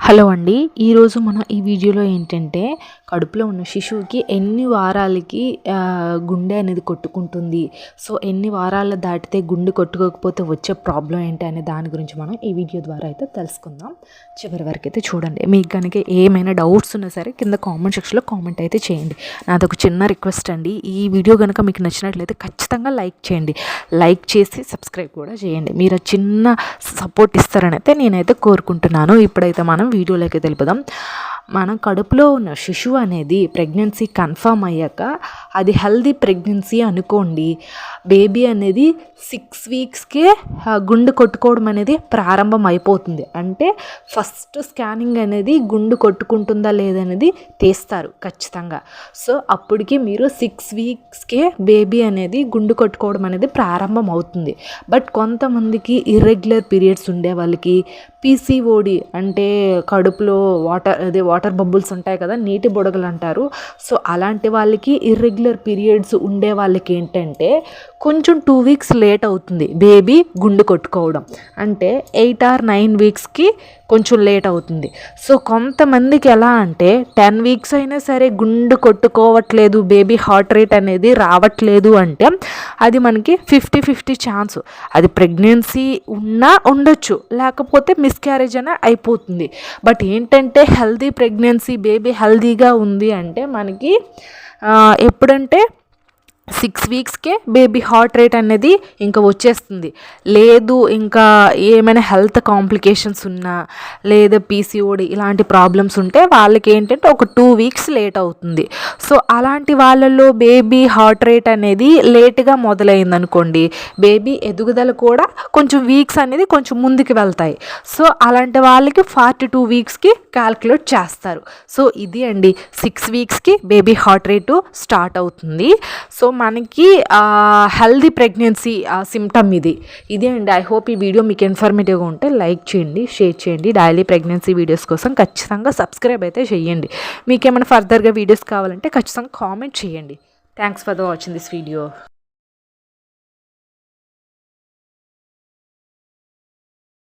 Hello అండి, ఈరోజు మనం ఈ వీడియోలో ఏంటంటే కడుపులో ఉన్న శిశువుకి ఎన్ని వారాలకి గుండె అనేది కొట్టుకుంటుంది, సో ఎన్ని వారాలు దాటితే గుండె కొట్టుకోకపోతే వచ్చే ప్రాబ్లం ఏంటి అనే దాని గురించి మనం ఈ వీడియో ద్వారా అయితే తెలుసుకుందాం. చివరి వరకు అయితే చూడండి. మీకు కనుక ఏమైనా డౌట్స్ ఉన్నా సరే కింద కామెంట్ సెక్షన్లో కామెంట్ అయితే చేయండి. నాదొక చిన్న రిక్వెస్ట్ అండి, ఈ వీడియో కనుక మీకు నచ్చినట్లయితే ఖచ్చితంగా లైక్ చేయండి. లైక్ చేసి సబ్స్క్రైబ్ కూడా చేయండి. మీరు చిన్న సపోర్ట్ ఇస్తారని అయితే నేనైతే కోరుకుంటున్నాను. ఇప్పుడైతే మనం వీడియోలోకి తెలుపుదాం. మన కడుపులో ఉన్న శిశువు అనేది ప్రెగ్నెన్సీ కన్ఫర్మ్ అయ్యాక అది హెల్దీ ప్రెగ్నెన్సీ అనుకోండి. బేబీ అనేది 6 వీక్స్కే గుండె కొట్టుకోవడం అనేది ప్రారంభం అయిపోతుంది. అంటే ఫస్ట్ స్కానింగ్ అనేది గుండె కొట్టుకుంటుందా లేదనేది తీస్తారు ఖచ్చితంగా. సో అప్పటికి మీరు 6 వీక్స్కే బేబీ అనేది గుండె కొట్టుకోవడం అనేది ప్రారంభం అవుతుంది. బట్ కొంతమందికి ఇర్రెగ్యులర్ పీరియడ్స్ ఉండే వాళ్ళకి, పీసీఓడి అంటే కడుపులో వాటర్ బబుల్స్ ఉంటాయి కదా, నీటి బుడగలు అంటారు. సో అలాంటి వాళ్ళకి ఇర్రెగ్యులర్ పీరియడ్స్ ఉండే వాళ్ళకి ఏంటంటే కొంచెం 2 వీక్స్ లేట్ అవుతుంది బేబీ గుండె కొట్టుకోవడం. అంటే 8 or 9 వీక్స్కి కొంచెం లేట్ అవుతుంది. సో కొంతమందికి ఎలా అంటే 10 వీక్స్ అయినా సరే గుండె కొట్టుకోవట్లేదు, బేబీ హార్ట్ రేట్ అనేది రావట్లేదు అంటే అది మనకి 50-50 ఛాన్స్. అది ప్రెగ్నెన్సీ ఉన్నా ఉండొచ్చు, లేకపోతే మిస్క్యారేజ్ అనే అయిపోతుంది. బట్ ఏంటంటే హెల్దీ ప్రెగ్నెన్సీ, బేబీ హెల్దీగా ఉంది అంటే మనకి ఎప్పుడంటే 6 వీక్స్కే బేబీ హార్ట్ రేట్ అనేది ఇంకా వచ్చేస్తుంది. లేదు ఇంకా ఏమైనా హెల్త్ కాంప్లికేషన్స్ ఉన్నా, లేదా పీసీఓడి ఇలాంటి ప్రాబ్లమ్స్ ఉంటే వాళ్ళకి ఏంటంటే ఒక 2 వీక్స్ లేట్ అవుతుంది. సో అలాంటి వాళ్ళల్లో బేబీ హార్ట్ రేట్ అనేది లేట్గా మొదలైంది అనుకోండి, బేబీ ఎదుగుదల కూడా కొంచెం వీక్స్ అనేది కొంచెం ముందుకు వెళ్తాయి. సో అలాంటి వాళ్ళకి 42 వీక్స్కి క్యాల్కులేట్ చేస్తారు. సో ఇది అండి, 6 వీక్స్కి బేబీ హార్ట్ రేటు స్టార్ట్ అవుతుంది. సో మనకి హెల్దీ ప్రెగ్నెన్సీ సిమ్టమ్ ఇదే అండి. ఐ హోప్ ఈ వీడియో మీకు ఇన్ఫర్మేటివ్గా ఉంటే లైక్ చేయండి, షేర్ చేయండి. డైలీ ప్రెగ్నెన్సీ వీడియోస్ కోసం ఖచ్చితంగా సబ్స్క్రైబ్ అయితే చేయండి. మీకు ఏమైనా ఫర్దర్గా వీడియోస్ కావాలంటే ఖచ్చితంగా కామెంట్ చేయండి. Thanks for watching this video.